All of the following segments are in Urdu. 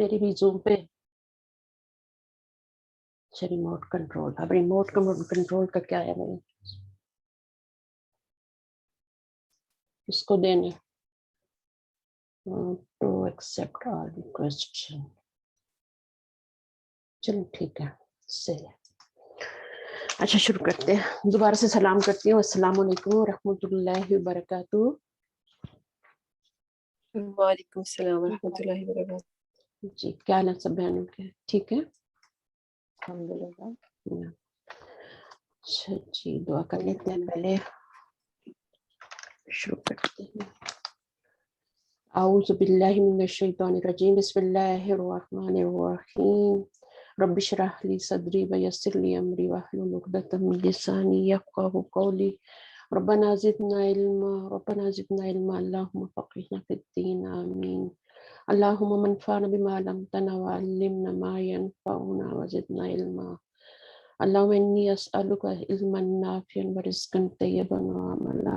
میری بھی زوم پہ اچھا ریموٹ کنٹرول. اب ریموٹ کنٹرول کا کیا ہے بھائی؟ کس کو دینے؟ To accept all request. چلو ٹھیک ہے صحیح ہے. اچھا شروع کرتے ہیں. دوبارہ سے سلام کرتی ہوں. السلام علیکم ورحمۃ اللہ وبرکاتہ. وعلیکم السلام ورحمۃ اللہ وبرکاتہ. جی کیا حال ہے سب بہنوں کے؟ ٹھیک ہے الحمد للہ. اچھا جی دعا کر لیتے ہیں پہلے شروع کرتے ہیں. اعوذ باللہ من الشیطان الرجیم. بسم اللہ الرحمن الرحیم. رب اشرح لی صدری ویسر لی امری واحلل عقدۃ من لسانی یفقہوا قولی. ربنا زدنا علما اللهم فقهنا في الدين آمين. اللهم انفعنا بما علمتنا وعلمنا ما ينفعنا وزدنا علما. اللهم إني أسألك علما نافعا ورزقا طيبا وعملا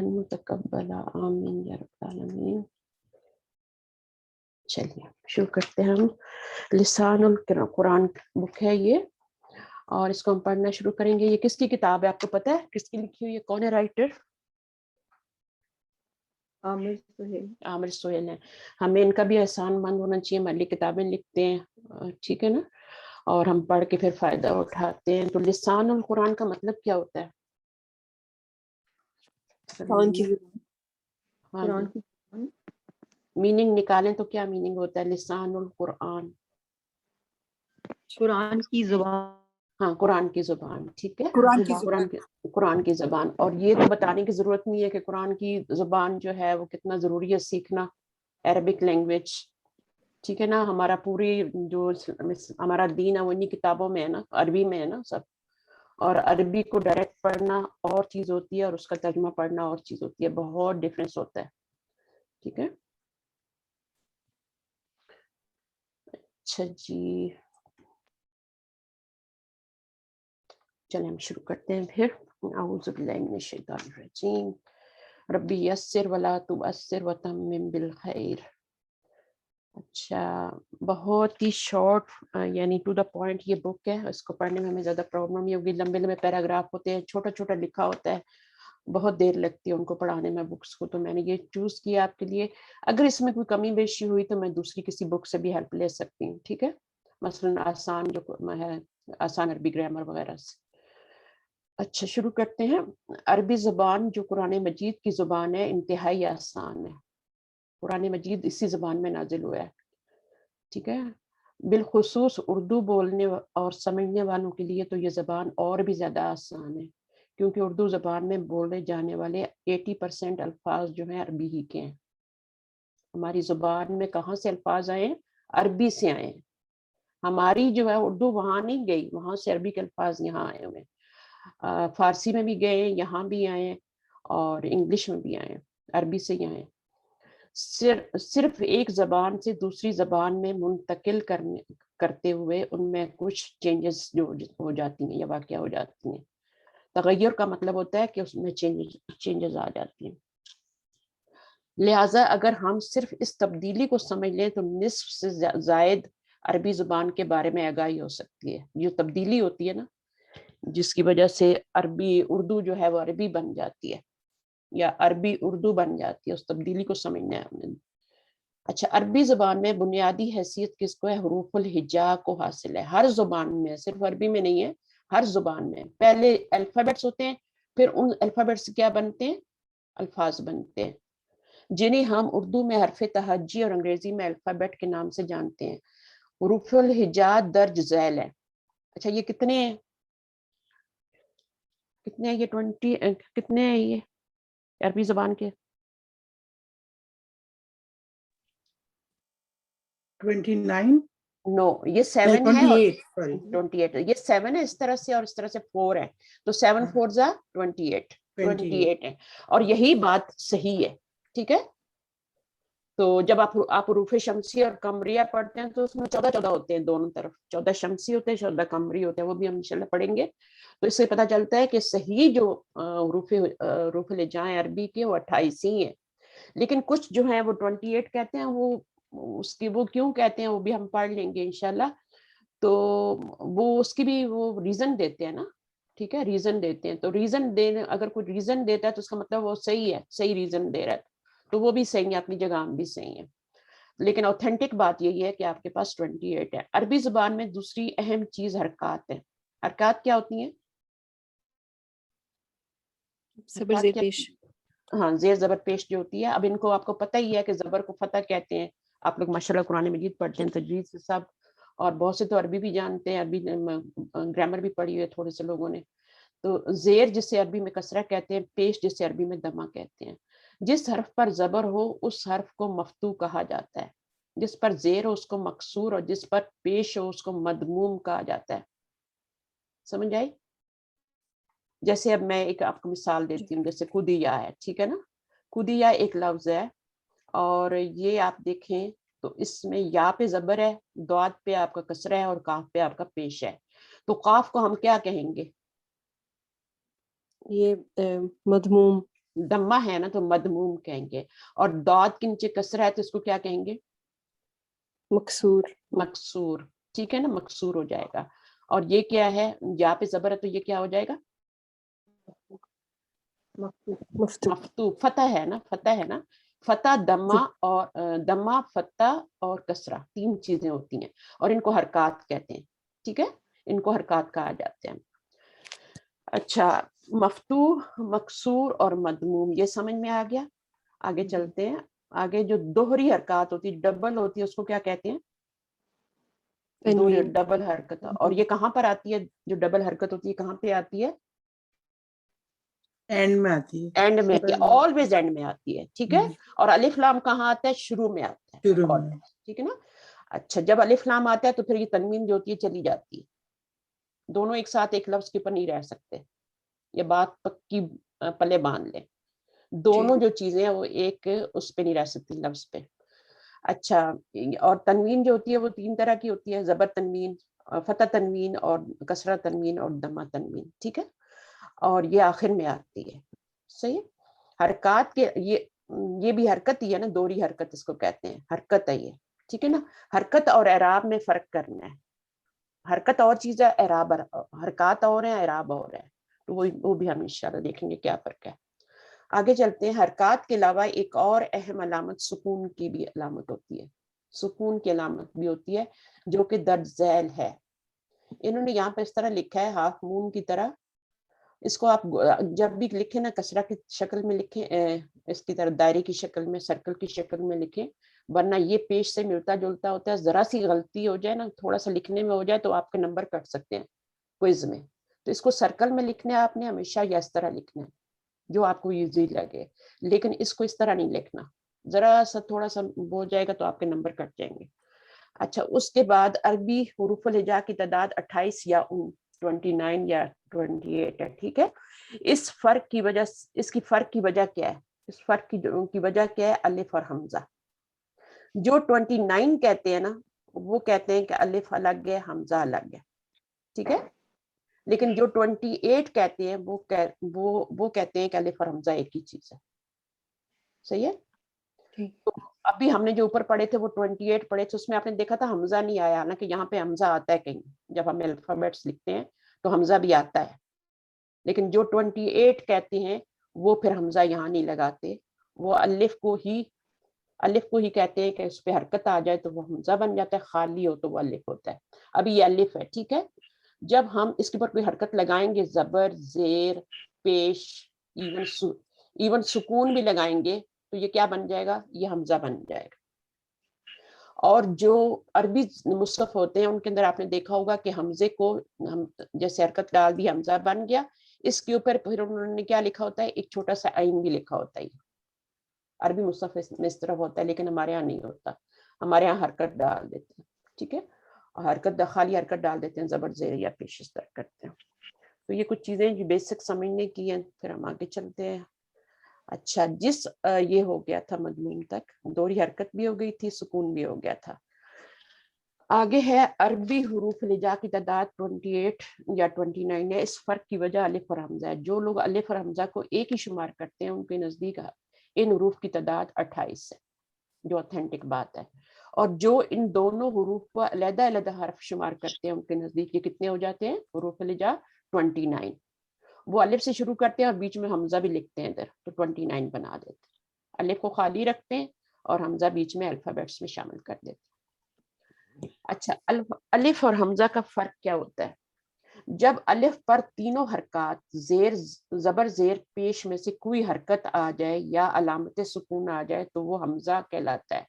متقبلا آمین یا رب العالمین. چلیے شروع کرتے ہیں. ہم لسان القرآن بک ہے یہ، اور اس کو ہم پڑھنا شروع کریں گے. یہ کس کی کتاب ہے آپ کو پتہ ہے؟ کس کی لکھی ہوئی ہے؟ کون ہے رائٹر؟ عامر سہیل ہے. ہمیں ان کا بھی احسان مند ہونا چاہیے. ہماری کتابیں لکھتے ہیں ٹھیک ہے نا، اور ہم پڑھ کے پھر فائدہ اٹھاتے ہیں. تو لسان القرآن کا مطلب کیا ہوتا ہے؟ قرآن کی ہاں جی میننگ نکالیں تو کیا میننگ ہوتا ہے لسان القرآن؟ قرآن کی زبان. ہاں قرآن کی زبان. ٹھیک ہے قرآن کی قرآن کی زبان. اور یہ تو بتانے کی ضرورت نہیں ہے کہ قرآن کی زبان جو ہے وہ کتنا ضروری ہے سیکھنا، عربک لینگویج. ٹھیک ہے نا. ہمارا پوری جو ہمارا دین ہے وہ انہی کتابوں میں ہے نا، عربی میں ہے نا سب. اور عربی کو ڈائریکٹ پڑھنا اور چیز ہوتی ہے اور اس کا ترجمہ پڑھنا اور چیز ہوتی ہے. بہت ڈفرینس ہوتا ہے. ٹھیک ہے. اچھا جی چلیں ہم شروع کرتے ہیں پھر. اعوذ باللہ من الشیطان الرجیم. ربی یسر ولا تعسر وتمم بالخیر. اچھا بہت ہی شارٹ یعنی ٹو دا پوائنٹ یہ بک ہے. اس کو پڑھنے میں ہمیں زیادہ پرابلم نہیں ہوگی. لمبے لمبے پیراگراف ہوتے ہیں، چھوٹا چھوٹا لکھا ہوتا ہے، بہت دیر لگتی ہے ان کو پڑھانے میں بکس کو. تو میں نے یہ چوز کیا آپ کے لیے. اگر اس میں کوئی کمی بیشی ہوئی تو میں دوسری کسی بک سے بھی ہیلپ لے سکتی ہوں. ٹھیک ہے. مثلاً آسان جو ہے آسان عربی گرامر وغیرہ سے. اچھا شروع کرتے ہیں. عربی زبان جو قرآن مجید کی زبان ہے انتہائی آسان ہے. قرآن مجید اسی زبان میں نازل ہوا ہے. ٹھیک ہے. بالخصوص اردو بولنے اور سمجھنے والوں کے لیے تو یہ زبان اور بھی زیادہ آسان ہے، کیونکہ اردو زبان میں بولے جانے والے 80% الفاظ جو ہیں عربی ہی کے ہیں. ہماری زبان میں کہاں سے الفاظ آئے ہیں؟ عربی سے آئے ہیں. ہماری جو ہے اردو وہاں نہیں گئی، وہاں سے عربی کے الفاظ یہاں آئے ہوئے. فارسی میں بھی گئے، یہاں بھی آئے، اور انگلش میں بھی آئے، عربی سے ہی آئے. صرف ایک زبان سے دوسری زبان میں منتقل کرتے ہوئے ان میں کچھ چینجز جو ہو جاتی ہیں یا واقع ہو جاتی ہیں. تغیر کا مطلب ہوتا ہے کہ اس میں چینجز آ جاتی ہیں. لہٰذا اگر ہم صرف اس تبدیلی کو سمجھ لیں تو نصف سے زائد عربی زبان کے بارے میں آگاہی ہو سکتی ہے. جو تبدیلی ہوتی ہے نا جس کی وجہ سے عربی اردو جو ہے وہ عربی بن جاتی ہے یا عربی اردو بن جاتی ہے، اس تبدیلی کو سمجھنا ہے ہمیں. اچھا عربی زبان میں بنیادی حیثیت کس کو ہے؟ حروف الہجا کو حاصل ہے. ہر زبان میں، صرف عربی میں نہیں ہے، ہر زبان میں پہلے الفابیٹس ہوتے ہیں، پھر ان الفابیٹس کیا بنتے ہیں؟ الفاظ بنتے ہیں، جنہیں ہم اردو میں حرف تہجی اور انگریزی میں الفابیٹ کے نام سے جانتے ہیں. حروف الہجا درج ذیل ہے. اچھا یہ کتنے ہیں؟ کتنے ہیں یہ 20 کتنے ہیں یہ عربی زبان کے؟ 29 نو یہ 7 ہے. 28 یہ 7 ہے اس طرح سے، اور اس طرح سے 4 ہے، تو 7 4 جا 28 ہے. اور یہی بات صحیح ہے. ٹھیک ہے. تو جب آپ حروف شمسی اور قمریہ پڑھتے ہیں تو اس میں 14 ہوتے ہیں دونوں طرف. 14 شمسی ہوتے ہیں، 14 قمری ہوتے ہیں، وہ بھی ہم انشاءاللہ پڑھیں گے. تو اس سے پتہ چلتا ہے کہ صحیح جو حروف الہجا عربی کے وہ 28 ہی ہیں، لیکن کچھ جو ہیں وہ 28 کہتے ہیں. وہ اس کی وہ کیوں کہتے ہیں وہ بھی ہم پڑھ لیں گے انشاءاللہ. تو وہ اس کی بھی وہ ریزن دیتے ہیں نا, ٹھیک ہے, ریزن دیتے ہیں. تو ریزن دینے, اگر کوئی ریزن دیتا ہے تو اس کا مطلب وہ صحیح ہے, صحیح ریزن دے رہا ہے, تو وہ بھی صحیح ہے, اپنی جگہ ہم بھی صحیح ہیں. لیکن اوتھینٹک بات یہی ہے کہ آپ کے پاس 28 ہے. عربی زبان میں دوسری اہم چیز حرکات ہے. حرکات کیا ہوتی ہیں؟ صبر زیر پیش. ہاں, زیر زبر پیش جو ہوتی ہے. اب ان کو آپ کو پتہ ہی ہے کہ زبر کو فتح کہتے ہیں. آپ لوگ ماشاءاللہ قرآن مجید پڑھتے ہیں تجوید سے سب, اور بہت سے تو عربی بھی جانتے ہیں, عربی گرامر بھی پڑھی ہوئی ہے تھوڑے سے لوگوں نے. تو زیر جسے عربی میں کسرہ کہتے ہیں, پیش جسے عربی میں دمہ کہتے ہیں. جس حرف پر زبر ہو اس حرف کو مفتوح کہا جاتا ہے. جس پر زیر ہو اس کو مکسور, اور جس پر پیش ہو اس کو مدموم کہا جاتا ہے. سمجھ آئی؟ جیسے اب میں ایک آپ کو مثال دیتی ہوں, جیسے کدیا ہے, ٹھیک ہے نا. کدیا ایک لفظ ہے, اور یہ آپ دیکھیں تو اس میں یا پہ زبر ہے, دعات پہ آپ کا کسرہ ہے, اور کاف پہ آپ کا پیش ہے. تو قاف کو ہم کیا کہیں گے؟ یہ مدموم. دمہ ہے نا, تو مدموم کہیں گے. اور دعات کے نیچے کسرہ ہے تو اس کو کیا کہیں گے؟ مکسور. مکسور, ٹھیک ہے نا, مکسور ہو جائے گا. اور یہ کیا ہے, یا پہ زبر ہے تو یہ کیا ہو جائے گا؟ مفتوح. فتح ہے نا, فتح ہے نا. فتح دمہ, اور دمہ فتح اور کسرہ, تین چیزیں ہوتی ہیں, اور ان کو حرکات کہتے ہیں. ٹھیک ہے, ان کو حرکات کہا جاتے ہیں. اچھا, مفتوح, مکسور اور مدموم, یہ سمجھ میں آ گیا. آگے چلتے ہیں. آگے جو دوہری حرکات ہوتی ہے, ڈبل ہوتی ہے, اس کو کیا کہتے ہیں؟ دوہری, ڈبل حرکت. اور یہ کہاں پر آتی ہے جو ڈبل حرکت ہوتی ہے, کہاں پہ آتی ہے؟ اینڈ میں آتی ہے. اینڈ میں آتی ہے, آلویز اینڈ میں آتی ہے. ٹھیک ہے. اور الف لام کہاں آتا ہے؟ شروع میں آتا ہے. شروع میں. ٹھیک ہے نا. اچھا, جب الف لام آتا ہے تو پھر یہ تنوین جو ہوتی ہے چلی جاتی ہے. دونوں ایک ساتھ ایک لفظ کے اوپر نہیں رہ سکتے, یہ بات پکی پلے باندھ لیں. دونوں جو چیزیں ہیں وہ ایک اس پہ نہیں رہ سکتی, لفظ پہ. اچھا, اور تنوین جو ہوتی ہے وہ تین طرح کی ہوتی ہے, زبر تنوین, فتح تنوین, اور کسرہ تنوین, اور دمہ تنوین. ٹھیک ہے. اور یہ آخر میں آتی ہے. صحیح ہے. حرکات کے یہ بھی حرکت ہی ہے نا, دوہری حرکت اس کو کہتے ہیں, حرکت ہے یہ. ٹھیک ہے نا. حرکت اور اعراب میں فرق کرنا ہے. حرکت اور چیز ہے, اعراب, حرکات اور ہیں, اعراب اور ہے. تو وہ بھی ہم انشاءاللہ دیکھیں گے کیا فرق ہے. آگے چلتے ہیں. حرکات کے علاوہ ایک اور اہم علامت سکون کی بھی علامت ہوتی ہے. سکون کی علامت بھی ہوتی ہے جو کہ درج ذیل ہے. انہوں نے یہاں پہ اس طرح لکھا ہے, ہاف مون کی طرح. اس کو آپ جب بھی لکھیں نا کسرہ کی شکل میں لکھیں, اس کی طرح دائرے کی شکل میں, سرکل کی شکل میں لکھیں, ورنہ یہ پیش سے ملتا جلتا ہوتا ہے. ذرا سی غلطی ہو جائے نا, تھوڑا سا لکھنے میں ہو جائے تو آپ کے نمبر کٹ سکتے ہیں کوئز میں. تو اس کو سرکل میں لکھنا ہے آپ نے, ہمیشہ یا اس طرح لکھنا ہے جو آپ کو ایزی لگے. لیکن اس کو اس طرح نہیں لکھنا, ذرا سا تھوڑا سا ہو جائے گا تو آپ کے نمبر کٹ جائیں گے. اچھا, اس کے بعد عربی حروف الہجا کی تعداد 28 یا 29 یا 28 ہے. ٹھیک ہے. اس فرق کی وجہ, اس کی فرق کی وجہ کیا ہے؟ اس فرق کی وجہ کیا ہے؟ الف اور حمزہ. جو 29 کہتے ہیں نا, وہ کہتے ہیں کہ الف الگ ہے, حمزہ الگ ہے. ٹھیک ہے. لیکن جو 28 کہتے ہیں وہ کہتے ہیں کہ الف اور حمزہ ایک ہی چیز ہے. صحیح ہے. تو ابھی ہم نے جو اوپر پڑھے تھے وہ 28 پڑھے تھے, اس میں آپ نے دیکھا تھا حمزہ نہیں آیا, حالانکہ یہاں پہ حمزہ آتا ہے کہیں, جب ہم الفابیٹس لکھتے ہیں تو حمزہ بھی آتا ہے. لیکن جو 28 کہتے ہیں وہ پھر حمزہ یہاں نہیں لگاتے, وہ الف کو ہی کہتے ہیں کہ اس پہ حرکت آ جائے تو وہ حمزہ بن جاتا ہے, خالی ہو تو وہ الف ہوتا ہے. ابھی یہ الف ہے. ٹھیک ہے. جب ہم اس کے اوپر کوئی حرکت لگائیں گے, زبر, زیر, پیش, ایون سکون بھی لگائیں گے, تو یہ کیا بن جائے گا؟ یہ حمزہ بن جائے گا. اور جو عربی مصحف ہوتے ہیں ان کے اندر آپ نے دیکھا ہوگا کہ حمزے کو جیسے حرکت ڈال دی, حمزہ بن گیا, اس کے اوپر پھر انہوں نے کیا لکھا ہوتا ہے؟ ایک چھوٹا سا عین بھی لکھا ہوتا ہے. عربی مصحف میں اس طرح ہوتا ہے, لیکن ہمارے یہاں نہیں ہوتا. ہمارے یہاں حرکت ڈال دیتے ہیں. ٹھیک ہے. اور خالی حرکت ڈال دیتے ہیں, زبر, زیر یا پیش اس طرح کرتے ہیں. تو یہ کچھ چیزیں جو بیسک سمجھنے کی ہیں, پھر ہم آگے چلتے ہیں. اچھا, یہ ہو گیا تھا مضمون تک, دوہری حرکت بھی ہو گئی تھی, سکون بھی ہو گیا تھا. آگے ہے عربی حروف الہجا کی تعداد 28 یا 29 ہے. اس فرق کی وجہ الف اور حمزہ ہے. جو لوگ الف اور حمزہ کو ایک ہی شمار کرتے ہیں ان کے نزدیک ان حروف کی تعداد 28 ہے, جو اوتھینٹک بات ہے. اور جو ان دونوں حروف کو علیحدہ علیحدہ حرف شمار کرتے ہیں ان کے نزدیک یہ کتنے ہو جاتے ہیں حروف ہجا 29. وہ الف سے شروع کرتے ہیں اور بیچ میں حمزہ بھی لکھتے ہیں ادھر تو 29 بنا دیتے ہیں. الف کو خالی رکھتے ہیں اور حمزہ بیچ میں الفابیٹس میں شامل کر دیتے ہیں. اچھا الف اور حمزہ کا فرق کیا ہوتا ہے؟ جب الف پر تینوں حرکات زیر زبر زیر پیش میں سے کوئی حرکت آ جائے یا علامت سکون آ جائے تو وہ حمزہ کہلاتا ہے.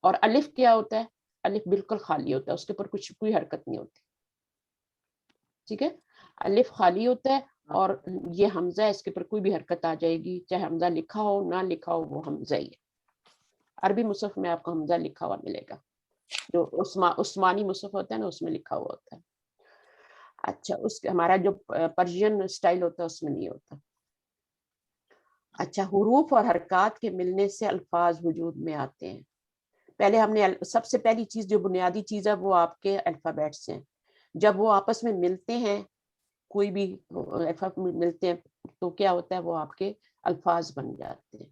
اور الف کیا ہوتا ہے؟ الف بالکل خالی ہوتا ہے, اس کے اوپر کوئی حرکت نہیں ہوتی. ٹھیک ہے, الف خالی ہوتا ہے اور یہ حمزہ ہے, اس کے اوپر کوئی بھی حرکت آ جائے گی, چاہے حمزہ لکھا ہو نہ لکھا ہو وہ حمزہ ہی ہے. عربی مصحف میں آپ کو حمزہ لکھا ہوا ملے گا, جو عثمانی مصحف ہوتا ہے نا اس میں لکھا ہوا ہوتا ہے. اچھا ہمارا جو پرشین اسٹائل ہوتا ہے اس میں نہیں ہوتا. اچھا حروف اور حرکات کے ملنے سے الفاظ وجود میں آتے ہیں. پہلے ہم نے سب سے پہلی چیز جو بنیادی چیز ہے وہ آپ کے الفابیٹس ہیں. جب وہ آپس میں ملتے ہیں, کوئی بھی ملتے ہیں تو کیا ہوتا ہے, وہ آپ کے الفاظ بن جاتے ہیں.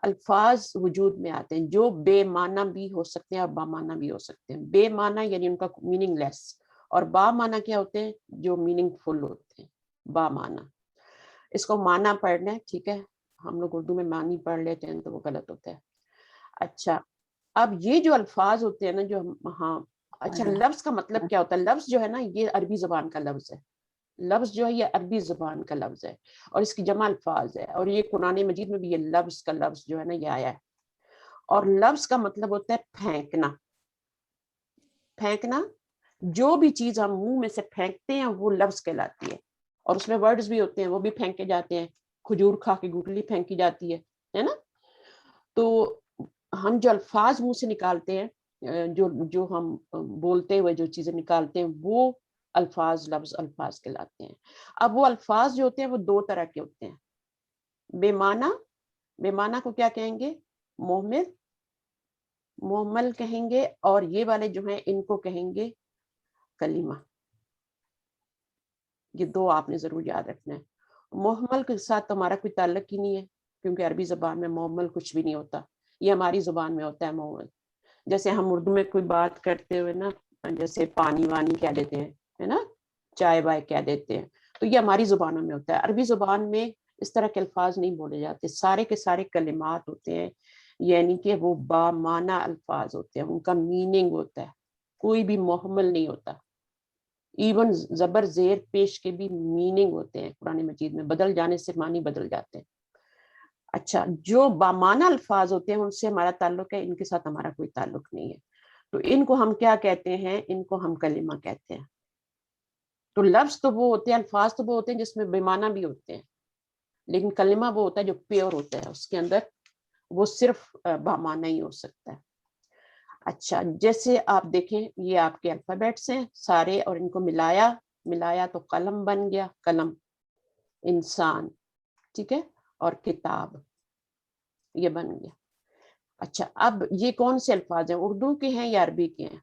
الفاظ وجود میں آتے ہیں جو بے معنی بھی ہو سکتے ہیں اور با معنی بھی ہو سکتے ہیں. بے معنی یعنی ان کا میننگ لیس, اور با معنی کیا ہوتے ہیں, جو میننگ فل ہوتے ہیں. با معنی اس کو معنی پڑھنا ہے, ٹھیک ہے, ہم لوگ اردو میں معنی پڑھ لیتے ہیں تو وہ غلط ہوتا ہے. اچھا اب یہ جو الفاظ ہوتے ہیں نا جو ہاں اچھا لفظ کا مطلب کیا ہوتا ہے؟ لفظ جو ہے نا یہ عربی زبان کا لفظ ہے. لفظ جو ہے یہ عربی زبان کا لفظ ہے اور اس کی جمع الفاظ ہے, اور یہ قرآن مجید میں بھی یہ لفظ کا لفظ جو ہے نا یہ آیا ہے. اور لفظ کا مطلب ہوتا ہے پھینکنا. پھینکنا, جو بھی چیز ہم منہ میں سے پھینکتے ہیں وہ لفظ کہلاتی ہے. اور اس میں ورڈز بھی ہوتے ہیں وہ بھی پھینکے جاتے ہیں. کھجور کھا کے گٹلی پھینکی جاتی ہے نا. تو ہم جو الفاظ منہ سے نکالتے ہیں, جو ہم بولتے ہوئے جو چیزیں نکالتے ہیں وہ الفاظ لفظ الفاظ کہلاتے ہیں. اب وہ الفاظ جو ہوتے ہیں وہ دو طرح کے ہوتے ہیں. بے معنی, بے معنی کو کیا کہیں گے؟ محمل, محمل کہیں گے, اور یہ والے جو ہیں ان کو کہیں گے کلمہ. یہ دو آپ نے ضرور یاد رکھنا ہے. محمل کے ساتھ ہمارا کوئی تعلق ہی نہیں ہے کیونکہ عربی زبان میں محمل کچھ بھی نہیں ہوتا, یہ ہماری زبان میں ہوتا ہے محمل. جیسے ہم اردو میں کوئی بات کرتے ہوئے نا جیسے پانی وانی کہہ دیتے ہیں ہے نا, چائے وائے کہہ دیتے ہیں, تو یہ ہماری زبانوں میں ہوتا ہے. عربی زبان میں اس طرح کے الفاظ نہیں بولے جاتے, سارے کے سارے کلمات ہوتے ہیں, یعنی کہ وہ با معنی الفاظ ہوتے ہیں, ان کا میننگ ہوتا ہے, کوئی بھی محمل نہیں ہوتا. ایون زبر زیر پیش کے بھی میننگ ہوتے ہیں قرآن مجید میں, بدل جانے سے معنی بدل جاتے ہیں. اچھا جو بامعنی الفاظ ہوتے ہیں ان سے ہمارا تعلق ہے, ان کے ساتھ ہمارا کوئی تعلق نہیں ہے. تو ان کو ہم کیا کہتے ہیں؟ ان کو ہم کلمہ کہتے ہیں. تو لفظ تو وہ ہوتے ہیں, الفاظ تو وہ ہوتے ہیں جس میں بے معنی بھی ہوتے ہیں, لیکن کلمہ وہ ہوتا ہے جو پیور ہوتا ہے, اس کے اندر وہ صرف بامعنی ہی ہو سکتا ہے. اچھا جیسے آپ دیکھیں یہ آپ کے الفابیٹس ہیں سارے, اور ان کو ملایا تو قلم بن گیا, قلم, انسان, ٹھیک ہے, اور کتاب یہ بن گیا. اچھا اب یہ کون سے الفاظ ہیں, اردو کے ہیں یا عربی کے ہیں؟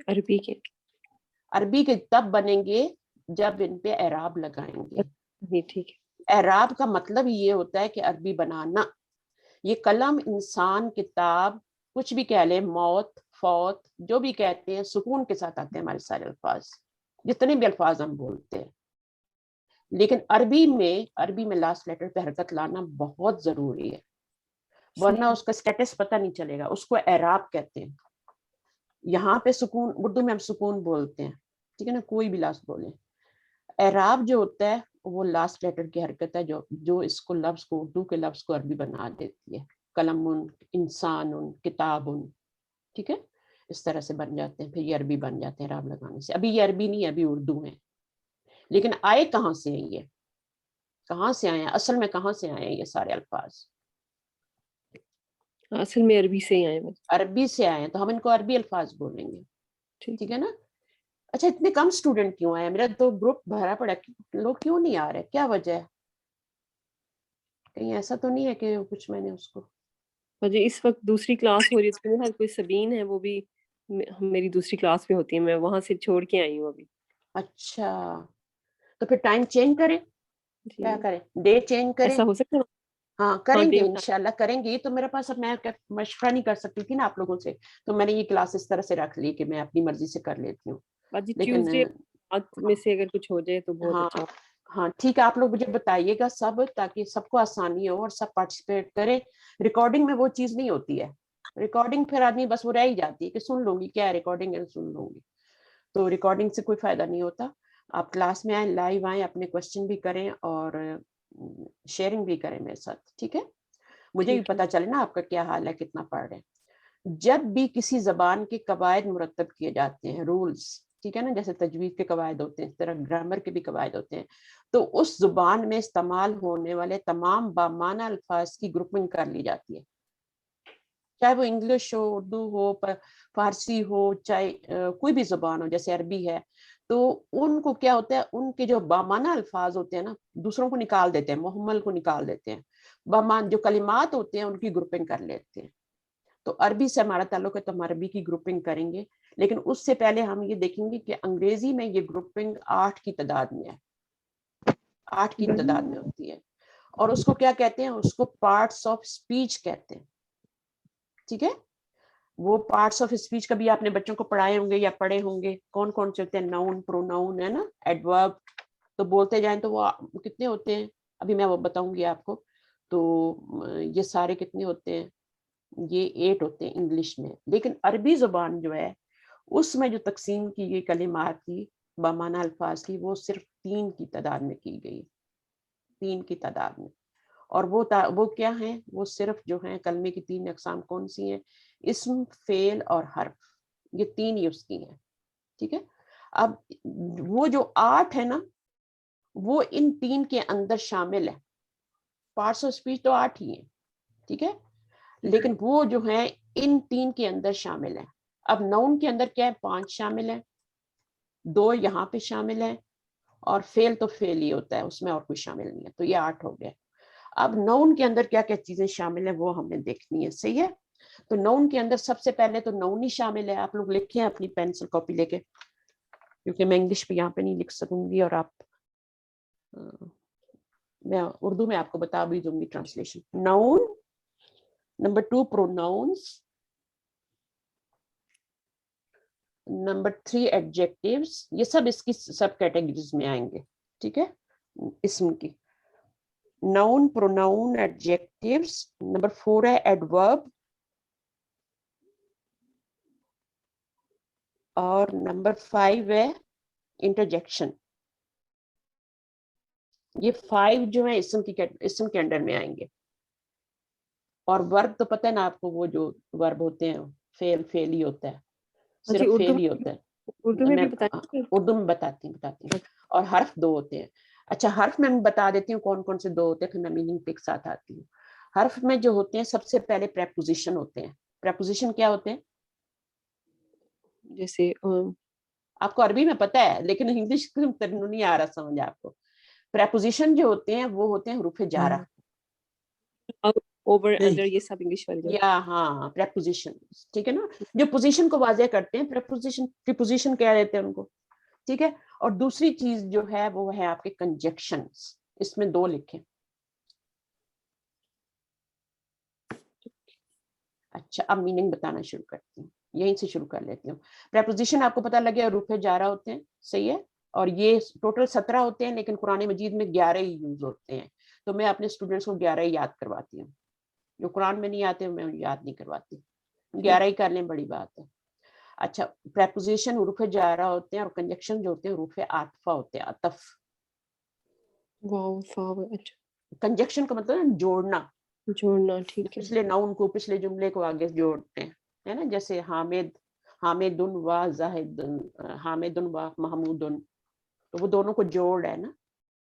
عربی کے. عربی کے تب بنیں گے جب ان پہ اعراب لگائیں گے. جی ٹھیک ہے. اعراب کا مطلب یہ ہوتا ہے کہ عربی بنانا. یہ قلم, انسان, کتاب, کچھ بھی کہہ لیں, موت, فوت, جو بھی کہتے ہیں سکون کے ساتھ آتے ہیں ہمارے سارے الفاظ, جتنے بھی الفاظ ہم بولتے ہیں. لیکن عربی میں لاسٹ لیٹر پہ حرکت لانا بہت ضروری ہے, ورنہ اس کا سٹیٹس پتہ نہیں چلے گا. اس کو اعراب کہتے ہیں. یہاں پہ سکون, اردو میں ہم سکون بولتے ہیں, ٹھیک ہے نا, کوئی بھی لاسٹ بولیں. اعراب جو ہوتا ہے وہ لاسٹ لیٹر کی حرکت ہے جو اس کو لفظ کو, اردو کے لفظ کو عربی بنا دیتی ہے. قلم, انسان, کتاب, ٹھیک ہے, اس طرح سے بن جاتے ہیں. پھر یہ عربی بن جاتے ہیں اعراب لگانے سے. ابھی یہ عربی نہیں ہے, ابھی اردو میں. لیکن آئے کہاں سے ہیں, یہ کہاں سے آئے ہیں اصل میں, کہاں سے آئے ہیں یہ سارے الفاظ؟ اصل میں عربی سے ہی آئے ہیں. عربی سے آئے ہیں تو ہم ان کو عربی الفاظ بولیں گے, ٹھیک ہے نا. اچھا اتنے کم اسٹوڈنٹ کیوں آئے ہیں؟ میرا تو گروپ بھرا پڑا, لوگ کیوں نہیں آ رہے, کیا وجہ ہے؟ کہیں ایسا تو نہیں ہے کہ کچھ میں نے اس کو مجھے اس وقت دوسری کلاس ہو رہی ہے, میرے کوئی سبین ہے, وہ بھی میری دوسری کلاس میں ہوتی ہے, میں وہاں سے چھوڑ کے آئی ہوں ابھی. اچھا تو پھر ٹائم چینج کریں, کیا کریں, ڈے چینج کریں. ایسا ہو سکتا ہے ہاں کریں گے Continue انشاءاللہ کریں گے. تو میرے پاس اب میں مشورہ نہیں کر سکتی تھی نا آپ لوگوں سے, تو میں نے یہ کلاس اس طرح سے رکھ لی کہ میں اپنی مرضی سے کر لیتی ہوں. باجی لیکن ٹیوزڈے میں سے اگر کچھ ہو جائے تو بہت ہاں اچھا. ہاں ٹھیک ہے, آپ لوگ مجھے بتائیے گا سب, تاکہ سب کو آسانی ہو اور سب پارٹیسپیٹ کریں. ریکارڈنگ میں وہ چیز نہیں ہوتی ہے, ریکارڈنگ پھر آدمی بس وہ رہ ہی جاتی ہے کہ سن لوں گی کیا ریکارڈنگ ہے, سن لوں گی. تو ریکارڈنگ سے کوئی فائدہ نہیں ہوتا. آپ کلاس میں آئیں, لائیو آئیں, اپنے کوشچن بھی کریں اور شیئرنگ بھی کریں میرے ساتھ, ٹھیک ہے. مجھے بھی ٹھیک ہے. پتا چلے نا آپ کا کیا حال ہے, کتنا پڑھ رہے ہیں. جب بھی کسی زبان کے قواعد مرتب کیے جاتے ہیں, رولز, ٹھیک ہے نا, جیسے تجوید کے قواعد ہوتے ہیں اس طرح گرامر کے بھی قواعد ہوتے ہیں, تو اس زبان میں استعمال ہونے والے تمام بامعنی الفاظ کی گروپنگ کر لی جاتی ہے. چاہے وہ انگلش ہو, اردو ہو, فارسی ہو, چاہے کوئی بھی زبان ہو, جیسے عربی ہے. تو ان کو کیا ہوتا ہے, ان کے جو بامعنی الفاظ ہوتے ہیں نا, دوسروں کو نکال دیتے ہیں, محمل کو نکال دیتے ہیں, جو کلمات ہوتے ہیں ان کی گروپنگ کر لیتے ہیں. تو عربی سے ہمارا تعلق ہے تو ہم عربی کی گروپنگ کریں گے, لیکن اس سے پہلے ہم یہ دیکھیں گے کہ انگریزی میں یہ گروپنگ 8 کی تعداد میں ہے, 8 کی تعداد میں ہوتی ہے. اور اس کو کیا کہتے ہیں, اس کو پارٹس آف اسپیچ کہتے ہیں, ٹھیک ہے. وہ پارٹس آف اسپیچ کبھی آپ نے بچوں کو پڑھائے ہوں گے یا پڑھے ہوں گے, کون کون سے ہوتے ہیں, ناؤن, پروناؤن ہے نا, ایڈورب. تو بولتے جائیں تو وہ کتنے ہوتے ہیں, ابھی میں وہ بتاؤں گی آپ کو. تو یہ سارے کتنے ہوتے ہیں, یہ 8 ہوتے ہیں انگلش میں. لیکن عربی زبان جو ہے اس میں جو تقسیم کی گئی کلمات کی بامعنی الفاظ کی, وہ صرف 3 کی تعداد میں کی گئی, 3 کی تعداد میں. اور وہ کیا ہیں, وہ صرف جو ہیں کلمے کی 3 اقسام کون سی ہیں, اسم, فعل اور حرف, یہ 3 ہی اس کی ہیں, ٹھیک ہے. اب وہ جو 8 ہے نا, وہ ان 3 کے اندر شامل ہے. پارٹس آف اسپیچ تو 8 ہی ہیں, ٹھیک ہے, لیکن وہ جو ہیں ان 3 کے اندر شامل ہیں. اب نون کے اندر کیا ہے, 5 شامل ہیں, 2 یہاں پہ شامل ہیں, اور فعل تو فعل ہی ہوتا ہے, اس میں اور کوئی شامل نہیں ہے, تو یہ 8 ہو گئے. اب نون کے اندر کیا کیا چیزیں شامل ہیں وہ ہم نے دیکھنی ہے, صحیح ہے. تو نون کے اندر سب سے پہلے تو نون ہی شامل ہے. آپ لوگ لکھیں اپنی پینسل کاپی لے کے, کیونکہ میں انگلش پہ یہاں پہ نہیں لکھ سکوں گی, اور آپ میں اردو میں آپ کو بتا بھی دوں گی ٹرانسلیشن. نون, نمبر 2 pronouns, نمبر 3 adjectives, یہ سب اس کی سب کیٹیگریز میں آئیں گے, ٹھیک ہے, اسم کی. نون, pronoun, adjectives. نمبر 4 ہے adverb, اور نمبر 5 ہے interjection. یہ 5 جو ہے اسم کے انڈر میں آئیں گے. اور ورب تو پتہ ہے نا آپ کو, وہ جو ورب ہوتے ہیں فعل ہی ہوتا ہے, صرف فعل ہی ہوتا ہے. اردو میں میں بھی بتائیں. اردو میں بتاتی ہوں. اور حرف 2 ہوتے ہیں. اچھا, حرف میں بتا دیتی ہوں کون کون سے 2 ہوتے ہیں, پھر میں میننگ کے ساتھ آتی ہوں. حرف میں جو ہوتے ہیں سب سے پہلے پریپوزیشن ہوتے ہیں. پریپوزیشن کیا ہوتے ہیں, جیسے آپ کو عربی میں پتہ ہے لیکن انگلش نہیں آ رہا سمجھ آپ کو. پریپوزیشن جو ہوتے ہیں وہ ہوتے ہیں حروف جارہ, اوور انڈر, یہ سب انگلش والے. یا ہاں پریپوزیشن, ٹھیک ہے نا, جو پوزیشن کو واضح کرتے ہیں پریپوزیشن کہہ دیتے ہیں ان کو, ٹھیک ہے. اور دوسری چیز جو ہے وہ ہے آپ کے کنجکشنز, اس میں 2 لکھیں. اچھا, اب میننگ بتانا شروع کرتی ہوں, یہیں سے شروع کر لیتی ہوں. پریپوزیشن آپ کو پتہ لگے حروف جارہ ہوتے ہیں, صحیح ہے, اور یہ ٹوٹل 17 ہوتے ہیں, لیکن قرآن مجید میں 11 ہی یوز ہوتے ہیں. تو میں اپنے اسٹوڈنٹس کو 11 ہی یاد کرواتی ہوں, جو قرآن میں نہیں آتے میں یاد نہیں کرواتی, 11 ہی کر لیں, بڑی بات ہے. اچھا, پریپوزیشن حروف جارہ ہوتے ہیں, اور کنجکشن جو ہوتے ہیں حروف عاطفہ ہوتے ہیں, عطف. کنجکشن کا مطلب ہے جوڑنا, ٹھیک ہے. پچھلے ناؤن کو پچھلے جملے کو آگے جوڑتے ہیں, ہے نا. جیسے حامد و زاہد, حامد و محمود, تو وہ دونوں کو جوڑ ہے نا,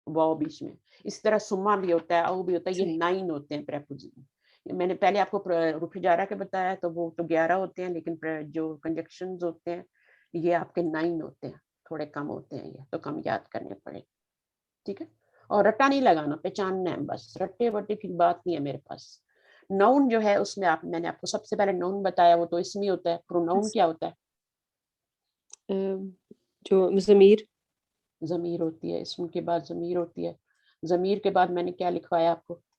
واو بیچ میں. اس طرح سما بھی ہوتا ہے, او بھی ہوتا ہے, یہ 9 ہوتے ہیں پریپوزیشن. میں نے پہلے آپ کو حروف جارہ کے بتایا تو وہ تو 11 ہوتے ہیں, لیکن جو کنجکشنز ہوتے ہیں یہ آپ کے 9 ہوتے ہیں, تھوڑے کم ہوتے ہیں, یہ تو کم یاد کرنے پڑے, ٹھیک ہے. اور رٹا نہیں لگانا, پہچاننا ہے بس, رٹے وٹے کی بات نہیں ہے میرے پاس. نون جو ہے اس میں میں نے آپ کو سب سے پہلے نون بتایا, وہ تو اسمی ہوتا ہے. پروناؤن کیا ہوتا ہے, جو ضمیر, ضمیر ہوتی ہے, اسم کے بعد ضمیر ہوتی ہے. ضمیر کے بعد میں نے کیا لکھوایا آپ کو,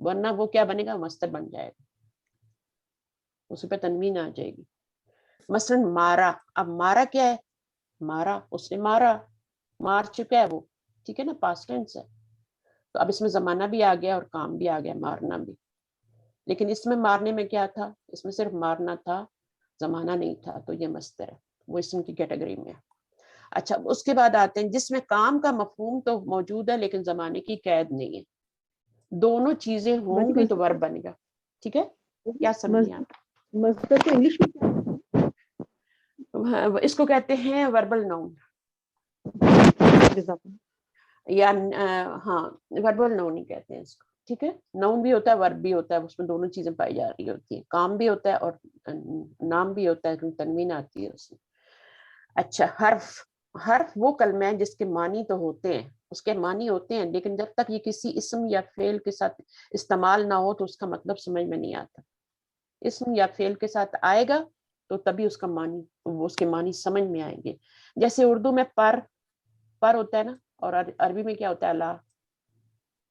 ورنہ وہ کیا بنے گا, مصدر بن جائے گا, اس پہ تنوین آ جائے گی. مثلاً مارا, اب مارا کیا ہے, مارا اس نے مارا, مار چکا ہے وہ, ٹھیک ہے نا, پاسٹ ٹینس ہے. تو اب اس میں زمانہ بھی آ گیا اور کام بھی آ گیا, مارنا بھی. لیکن اس میں مارنے میں کیا تھا, اس میں صرف مارنا تھا, زمانہ نہیں تھا, تو یہ مصدر ہے, وہ اسم کی کیٹیگری میں ہے. اچھا اس کے بعد آتے ہیں جس میں کام کا مفہوم تو موجود ہے لیکن زمانے کی قید نہیں ہے. دونوں چیزیں ہوں گی تو ورب بنے گا. ٹھیک ہے, کیا سمجھیں آپ؟ مصدر کو انگلش میں کیا اس کو کہتے ہیں وربل ناؤن, ہے؟ یا ہاں وربل ناؤن ہی کہتے ہیں اس کو. ٹھیک ہے, ناؤن بھی ہوتا ہے, ورب بھی ہوتا ہے, اس میں دونوں چیزیں پائی جا رہی ہوتی ہیں, کام بھی ہوتا ہے اور نام بھی ہوتا ہے, تنوین آتی ہے اس میں. اچھا حرف, حرف وہ کلمہ ہے جس کے معنی تو ہوتے ہیں, اس کے معنی ہوتے ہیں, لیکن جب تک یہ کسی اسم یا فعل کے ساتھ استعمال نہ ہو تو اس کا مطلب سمجھ میں نہیں آتا. اسم یا فعل کے ساتھ آئے گا تو تبھی اس کا معنی, اس کے معنی سمجھ میں آئیں گے. جیسے اردو میں پر ہوتا ہے نا, اور عربی میں کیا ہوتا ہے اللہ,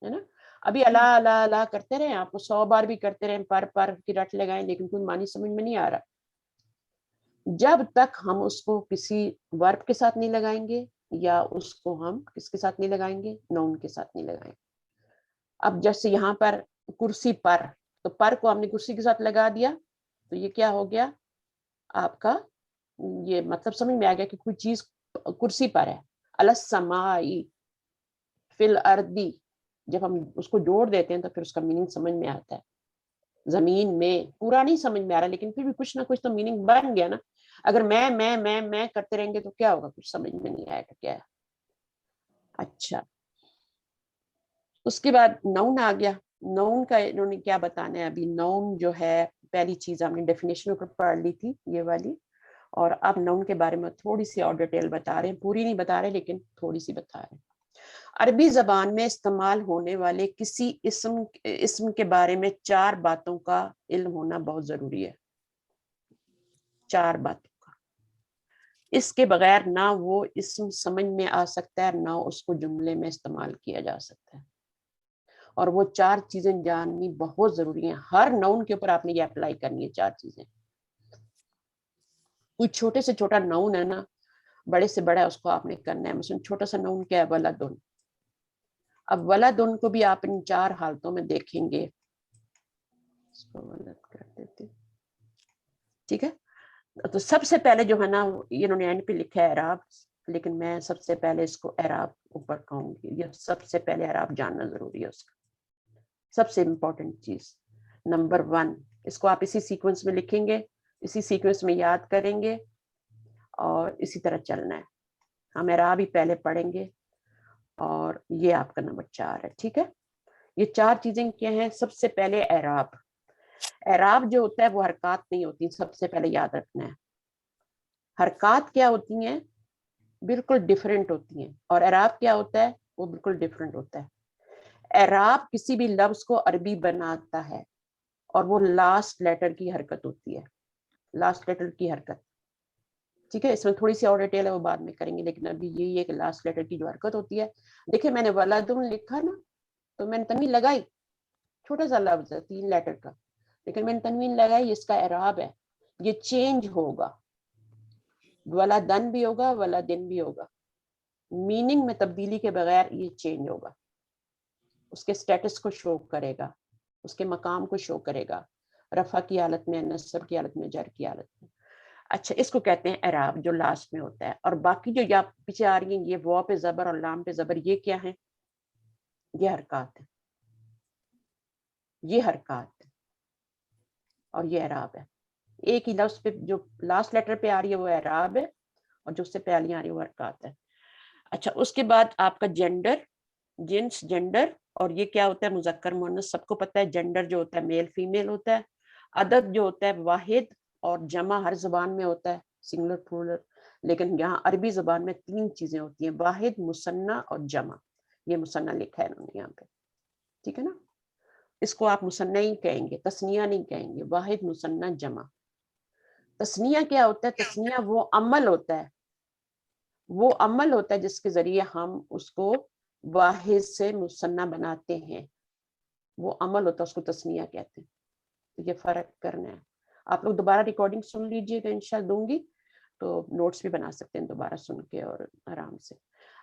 ہے نا. ابھی اللہ اللہ اللہ کرتے رہے, آپ کو 100 بار بھی کرتے رہے, پر کی رٹ لگائیں, لیکن کوئی معنی سمجھ میں نہیں آ رہا جب تک ہم اس کو کسی ورب کے ساتھ نہیں لگائیں گے, یا اس کو ہم کس کے ساتھ نہیں لگائیں گے, نون کے ساتھ نہیں لگائیں گے. اب جیسے یہاں پر کرسی پر, تو پر کو ہم نے کرسی کے ساتھ لگا دیا تو یہ کیا ہو گیا آپ کا, یہ مطلب سمجھ میں آ گیا کہ کوئی چیز کرسی پر ہے. السمائی فی الارضی, جب ہم اس کو جوڑ دیتے ہیں تو پھر اس کا میننگ سمجھ میں آتا ہے. زمین میں, پورا نہیں سمجھ میں آ رہا لیکن پھر بھی کچھ نہ کچھ تو میننگ بن گیا نا. اگر میں کرتے رہیں گے تو کیا ہوگا, کچھ سمجھ میں نہیں آئے گا کیا ہے. اچھا اس کے بعد نون آ گیا. نون کا انہوں نے کیا بتانا ہے ابھی. نون جو ہے پہلی چیز ہم نے ڈیفینیشن اوپر پڑھ لی تھی یہ والی, اور اب نون کے بارے میں تھوڑی سی اور ڈیٹیل بتا رہے ہیں, پوری نہیں بتا رہے لیکن تھوڑی سی بتا رہے ہیں. عربی زبان میں استعمال ہونے والے کسی اسم کے بارے میں 4 باتوں کا علم ہونا بہت ضروری ہے. 4 باتوں کا, اس کے بغیر نہ وہ اسم سمجھ میں آ سکتا ہے, نہ اس کو جملے میں استعمال کیا جا سکتا ہے. اور وہ 4 چیزیں جاننی بہت ضروری ہیں. ہر ناؤن کے اوپر آپ نے یہ اپلائی کرنی ہے 4 چیزیں. کوئی چھوٹے سے چھوٹا ناؤن ہے نا, بڑے سے بڑا اس کو آپ نے کرنا ہے. مثلا چھوٹا سا ناؤن کیا ہے, ولدن. اب ولدن کو بھی آپ ان 4 حالتوں میں دیکھیں گے. اس کو ولد کر دیتے, ٹھیک ہے. تو سب سے پہلے جو ہے نا, انہوں نے اینڈ پہ لکھا ہے اعراب, لیکن میں سب سے پہلے اس کو اعراب اوپر کہوں گی. یہ سب سے پہلے اعراب جاننا ضروری ہے, اس کا سب سے امپورٹنٹ چیز نمبر 1. اس کو آپ اسی سیکوینس میں لکھیں گے, اسی سیکوینس میں یاد کریں گے, اور اسی طرح چلنا ہے. ہم اعراب ہی پہلے پڑھیں گے, اور یہ آپ کا نمبر 4 ہے. ٹھیک ہے, یہ 4 چیزیں کیا ہیں. سب سے پہلے اعراب. اعراب جو ہوتا ہے وہ حرکات نہیں ہوتی, سب سے پہلے یاد رکھنا ہے. حرکات کیا ہوتی ہیں, بالکل ڈیفرنٹ ہوتی ہیں, اور اعراب کیا ہوتا ہے, وہ بالکل ڈیفرنٹ ہوتا ہے. اعراب کسی بھی لفظ کو عربی بناتا ہے, اور وہ لاسٹ لیٹر کی حرکت ہوتی ہے, لاسٹ لیٹر کی حرکت. ٹھیک ہے, اس میں تھوڑی سی اور ڈیٹیل ہے, وہ بعد میں کریں گے, لیکن ابھی یہی ہے کہ لاسٹ لیٹر کی جو حرکت ہوتی ہے. دیکھیں میں نے ولدن لکھا نا, تو میں نے تنوین لگائی, چھوٹا سا لفظ ہے 3 لیٹر کا, لیکن میں نے تنوین لگائی, اس کا اعراب ہے. یہ چینج ہوگا, ولدن بھی ہوگا, ولدن بھی ہوگا. میننگ میں تبدیلی کے بغیر یہ چینج ہوگا. اس کے سٹیٹس کو شو کرے گا, اس کے مقام کو شو کرے گا, رفع کی حالت میں, نصب کی حالت میں, جر کی حالت میں. اچھا اس کو کہتے ہیں اعراب, جو لاسٹ میں ہوتا ہے. اور باقی جو یا پیچھے آ رہی ہیں, یہ واو پہ زبر اور لام پہ زبر, یہ کیا ہیں, یہ حرکات ہیں, یہ حرکات ہے, اور یہ اعراب ہے. ایک ہی لفظ پہ جو لاسٹ لیٹر پہ آ رہی ہے وہ اعراب ہے, اور جو اس سے پہلے آ رہی ہے وہ حرکات ہے. اچھا اس کے بعد آپ کا جینڈر, جنس, جینڈر, اور یہ کیا ہوتا ہے, مذکر مؤنث. سب کو پتہ ہے جینڈر جو ہوتا ہے میل فیمیل ہوتا ہے. عدد جو ہوتا ہے واحد, اور جمع ہر زبان میں ہوتا ہے, سنگولر پلورل. لیکن یہاں عربی زبان میں 3 چیزیں ہوتی ہیں, واحد, مثنیٰ اور جمع. یہ مثنیٰ لکھا ہے انہوں نے یہاں پہ, ٹھیک ہے نا. اس کو آپ مثنیٰ ہی کہیں گے, تثنیہ نہیں کہیں گے. واحد, مثنیٰ, جمع. تثنیہ کیا ہوتا ہے, تثنیہ وہ عمل ہوتا ہے, وہ عمل ہوتا ہے جس کے ذریعے ہم اس کو واحد سے مثنیٰ بناتے ہیں. وہ عمل ہوتا ہے اس کو تسمیہ کہتے ہیں. تو یہ فرق کرنا ہے. آپ لوگ دوبارہ ریکارڈنگ سن لیجئے گا, انشاءاللہ دوں گی تو نوٹس بھی بنا سکتے ہیں دوبارہ سن کے اور آرام سے.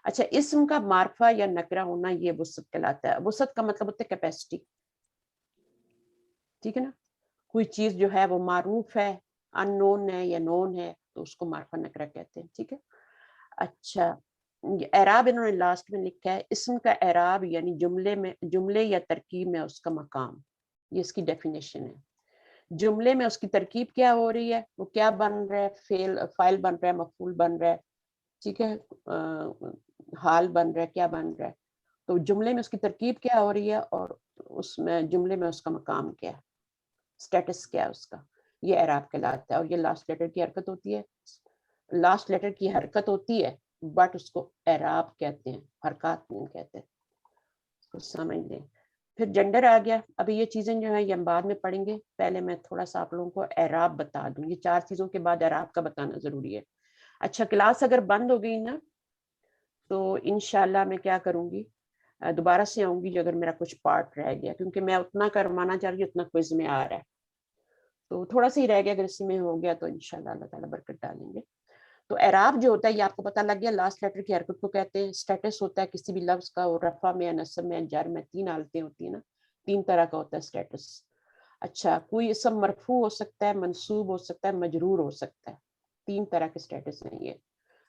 اچھا, اسم کا معرفہ یا نکرہ ہونا یہ وسعت کہلاتا ہے. وسعت کا مطلب ہوتا ہے کیپیسٹی, ٹھیک ہے نا. کوئی چیز جو ہے وہ معروف ہے, ان نون ہے یا نون ہے, تو اس کو معرفہ نکرہ کہتے ہیں, ٹھیک ہے. اچھا, اعراب انہوں نے لاسٹ میں لکھا ہے, اسم کا اعراب یعنی جملے یا ترکیب میں اس کا مقام, یہ اس کی ڈیفینیشن ہے. جملے میں اس کی ترکیب کیا ہو رہی ہے, وہ کیا بن رہا ہے, فاعل بن رہا ہے, مفعول بن رہا ہے, ٹھیک ہے, حال بن رہا ہے, کیا بن رہا ہے. تو جملے میں اس کی ترکیب کیا ہو رہی ہے اور اس میں جملے میں اس کا مقام کیا ہے, سٹیٹس کیا ہے اس کا, یہ اعراب کہلاتا ہے. اور یہ لاسٹ لیٹر کی حرکت ہوتی ہے, لاسٹ لیٹر کی حرکت ہوتی ہے, بٹ اس کو اعراب کہتے ہیں, حرکات نہیں کہتے, اس کو سمجھ لیں. پھر جنڈر آ گیا. ابھی یہ چیزیں جو ہیں یہ ہم بعد میں پڑھیں گے, پہلے میں تھوڑا سا آپ لوگوں کو اعراب بتا دوں. یہ 4 چیزوں کے بعد اعراب کا بتانا ضروری ہے. اچھا, کلاس اگر بند ہو گئی نا تو انشاءاللہ میں کیا کروں گی, دوبارہ سے آؤں گی اگر میرا کچھ پارٹ رہ گیا, کیونکہ میں اتنا کروانا چاہ رہی ہوں اتنا کوئز میں آ رہا ہے, تو تھوڑا سا ہی رہ گیا, اگر اسی میں ہو گیا تو انشاءاللہ اللہ تعالیٰ برکت ڈالیں گے. تو اعراب جو ہوتا ہے یہ آپ کو پتہ لگ گیا, لاسٹ لیٹر کی حرکت کو کہتے ہیں. اسٹیٹس ہوتا ہے کسی بھی لفظ کا, وہ رفع میں, نصب میں, جر میں, 3 حالتیں ہوتی ہیں نا, 3 طرح کا ہوتا ہے اسٹیٹس. اچھا, کوئی اسم مرفوع ہو سکتا ہے, منصوب ہو سکتا ہے, مجرور ہو سکتا ہے. 3 طرح کے اسٹیٹس ہیں یہ.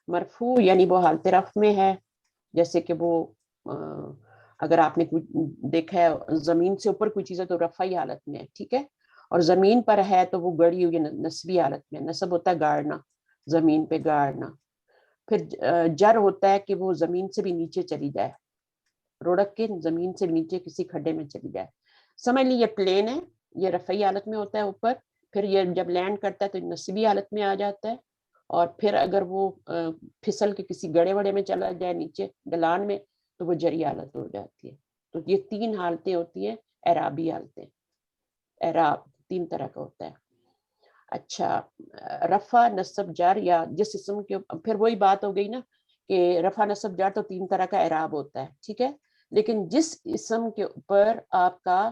مرفوع یعنی وہ حالت رفع میں ہے, جیسے کہ وہ اگر آپ نے دیکھا ہے زمین سے اوپر کوئی چیز ہے تو رفعی حالت میں ہے, ٹھیک ہے, اور زمین پر ہے تو وہ گڑی ہوئی نصبی حالت میں. نصب ہوتا ہے گاڑنا, زمین پہ گاڑنا. پھر جر ہوتا ہے کہ وہ زمین سے بھی نیچے چلی جائے, روڑک کے زمین سے نیچے کسی کھڈے میں چلی جائے. سمجھ لی یہ پلین ہے, یہ رفعی حالت میں ہوتا ہے اوپر, پھر یہ جب لینڈ کرتا ہے تو نصبی حالت میں آ جاتا ہے, اور پھر اگر وہ پھسل کے کسی گڑے وڑے میں چلا جائے نیچے ڈلان میں تو وہ جری حالت ہو جاتی ہے. تو یہ 3 حالتیں ہوتی ہیں اعرابی حالتیں. اعراب 3 طرح کا ہوتا ہے. اچھا, رفع, نصب, جر, یا جس اسم کے, پھر وہی بات ہو گئی نا کہ رفع, نصب, جر تو 3 طرح کا اعراب ہوتا ہے, ٹھیک ہے. لیکن جس اسم کے اوپر آپ کا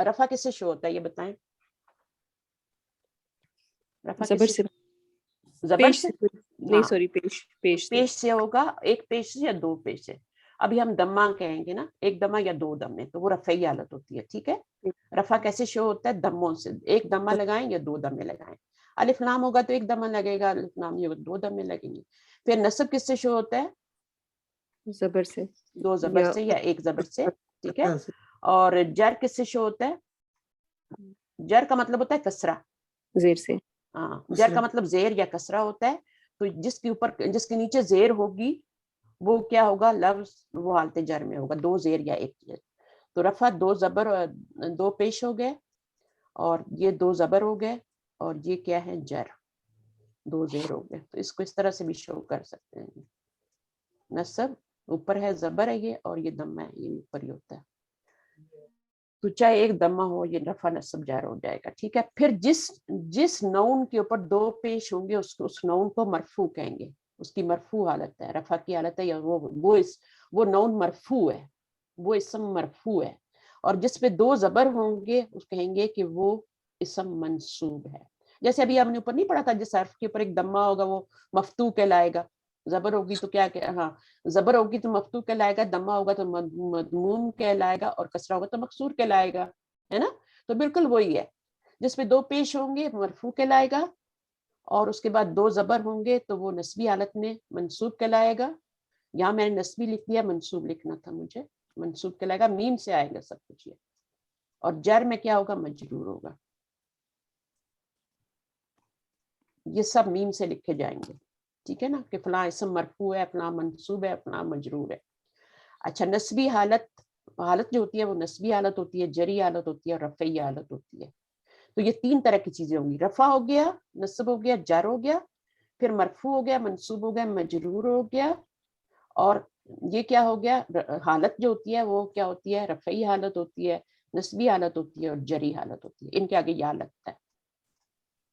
رفع کس سے شو ہوتا ہے یہ بتائیں. رفع زبر کس سے, زبر پیش سے, سے, نہیں سوری, پیش سے. پیش سے ہوگا, ایک پیش سے یا 2 پیش سے. ابھی ہم دمہ کہیں گے نا, 1 دمہ یا 2 دمے, تو وہ رفعی حالت ہوتی ہے, ٹھیک ہے. رفع کیسے شو ہوتا ہے, دموں سے, 1 دمہ لگائیں یا 2 دمے لگائیں. الف لام ہوگا تو 1 دمہ لگے گا, الف لام نہیں ہوگا 2 دمے لگیں گے. پھر نصب کس سے شو ہوتا ہے, زبر سے 2 زبر سے یا 1 زبر سے, ٹھیک ہے. اور جر کس سے شو ہوتا ہے, جر کا مطلب ہوتا ہے کسرہ, زیر سے. ہاں, جر کا مطلب زیر یا کسرہ ہوتا ہے. تو جس کے اوپر, جس کے نیچے زیر ہوگی وہ کیا ہوگا, لفظ وہ حالت جر میں ہوگا, 2 زیر یا 1 زیر. تو رفع 2 زبر 2 پیش ہو گئے, اور یہ 2 زبر ہو گئے, اور یہ کیا ہے, جر 2 زیر ہو گئے. تو اس کو اس طرح سے بھی شو کر سکتے ہیں. نصب اوپر ہے, زبر ہے یہ, اور یہ دمہ ہے, یہ اوپر ہی ہوتا ہے. تو چاہے 1 دمہ ہو, یہ رفع نصب جر ہو جائے گا, ٹھیک ہے. پھر جس نون کے اوپر 2 پیش ہوں گے اس نون کو مرفوع کہیں گے. اس کی مرفوع حالت ہے, رفع کی حالت ہے, یا وہ نون مرفوع ہے, وہ اسم مرفوع ہے. اور جس پہ 2 زبر ہوں گے اس کہیں گے کہ وہ اسم منصوب ہے. جیسے ابھی ہم نے اوپر نہیں پڑھا تھا, جس حرف کے اوپر 1 دمہ ہوگا وہ مفتوح کہلائے گا, زبر ہوگی تو کیا, ہاں, زبر ہوگی تو مفتوح کہلائے گا, دمہ ہوگا تو مضموم کہلائے گا, اور کسرہ ہوگا تو مکسور کہلائے گا, ہے نا. تو بالکل وہی ہے, جس پہ 2 پیش ہوں گے مرفوع کہلائے گا, اور اس کے بعد 2 زبر ہوں گے تو وہ نسبی حالت میں منصوب کہلائے گا. یہاں میں نے نسبی لکھ دیا, منصوب لکھنا تھا مجھے, منصوب کہلائے گا, میم سے آئے گا سب کچھ یہ. اور جر میں کیا ہوگا, مجرور ہوگا. یہ سب میم سے لکھے جائیں گے, ٹھیک ہے نا, کہ فلاں اسم مرفوع ہے, فلاں منصوب ہے, فلاں مجرور ہے. اچھا, نسبی حالت جو ہوتی ہے وہ نسبی حالت ہوتی ہے, جری حالت ہوتی ہے, اور رفعی حالت ہوتی ہے. تو یہ 3 طرح کی چیزیں ہوں گی, رفع ہو گیا, نصب ہو گیا, جر ہو گیا, پھر مرفوع ہو گیا, منصوب ہو گیا, مجرور ہو گیا. اور یہ کیا ہو گیا, حالت جو ہوتی ہے وہ کیا ہوتی ہے, رفعی حالت ہوتی ہے, نسبی حالت ہوتی ہے, اور جری حالت ہوتی ہے. ان کے آگے یا لگتا ہے.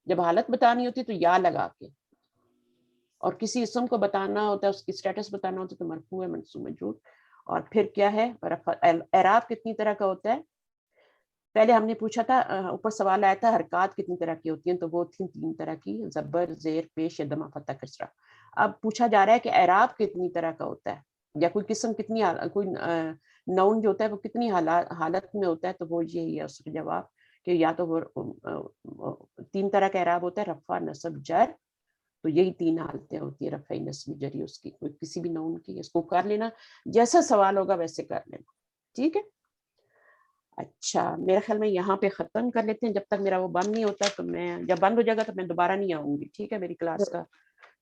جب حالت بتانی ہوتی ہے تو یا لگا کے, اور کسی اسم کو بتانا ہوتا ہے, اس کی اسٹیٹس بتانا ہوتا ہے تو مرفوع ہے, منصوب, مجرور. اور پھر کیا ہے, اعراب کتنی طرح کا ہوتا ہے, پہلے ہم نے پوچھا تھا اوپر سوال آیا تھا حرکات کتنی طرح کی ہوتی ہیں، تو وہ تھیں 3 طرح کی، زبر، زیر پیش یا دمہ فتح کسرہ. اب پوچھا جا رہا ہے کہ اعراب کتنی طرح کا ہوتا ہے، یا کوئی قسم کتنی کوئی نون جو ہوتا ہے وہ کتنی حالت میں ہوتا ہے، تو وہ یہی ہے اس کا جواب کہ یا تو وہ 3 طرح کا اعراب ہوتا ہے، رفع، نصب، جر. تو یہی 3 حالتیں ہوتی ہیں رفع، نصب، جری اس کی، کوئی کسی بھی نون کی. اس کو کر لینا، جیسا سوال ہوگا ویسے کر لینا. ٹھیک ہے. اچھا میرے خیال میں یہاں پہ ختم کر لیتے ہیں، جب تک میرا وہ بند نہیں ہوتا تو میں جب بند ہو جائے گا تو میں دوبارہ نہیں آؤں گی. ٹھیک ہے. میری کلاس کا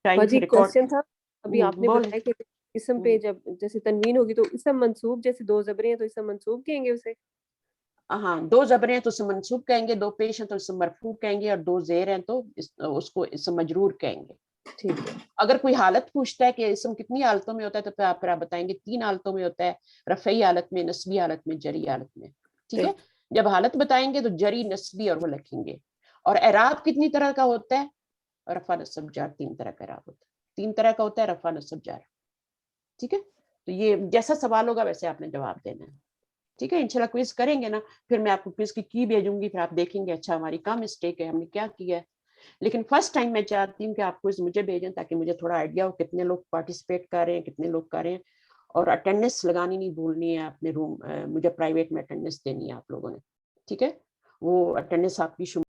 ٹائم باجی ریکارڈ کوشچن تھا ابھی آپ نے بول. بتایا کہ اسم پہ جب جیسے تنوین ہوگی تو اسم منصوب، جیسے 2 زبریں ہیں تو اسم منصوب کہیں گے اسے؟ ہاں 2 زبریں ہیں تو اسم منصوب کہیں گے، 2 پیش ہیں تو اسم مرفوع کہیں گے، اور 2 زیر ہیں تو اس کو اسم مجرور کہیں گے. ٹھیک ہے. اگر کوئی حالت پوچھتا ہے کہ اسم کتنی حالتوں میں ہوتا ہے تو پھر آپ بتائیں گے 3 حالتوں میں ہوتا ہے، رفعی حالت میں، نصبی حالت میں، جری حالت میں. ٹھیک ہے. جب حالت بتائیں گے تو جری، نصبی اور وہ لکھیں گے. اور اعراب کتنی طرح کا ہوتا ہے؟ رفع، نصب، جر 3 طرح کا اعراب ہوتا ہے. 3 طرح کا ہوتا ہے رفع، نصب، جر. ٹھیک ہے. تو یہ جیسا سوال ہوگا ویسے آپ نے جواب دینا ہے. ٹھیک ہے. انشاءاللہ کوئز کریں گے نا، پھر میں آپ کو کوئز کی بھیجوں گی، پھر آپ دیکھیں گے اچھا ہماری کیا مسٹیک ہے، ہم نے کیا کیا ہے. لیکن فرسٹ ٹائم میں چاہتی ہوں کہ آپ کوئز مجھے بھیجیں تاکہ مجھے تھوڑا آئیڈیا ہو کتنے لوگ پارٹیسپیٹ کر رہے ہیں، کتنے لوگ کر رہے ہیں. اور اٹینڈنس لگانی نہیں بھولنی ہے اپنے روم، مجھے پرائیویٹ میں اٹینڈنس دینی ہے آپ لوگوں نے. ٹھیک ہے. وہ اٹینڈنس آپ کی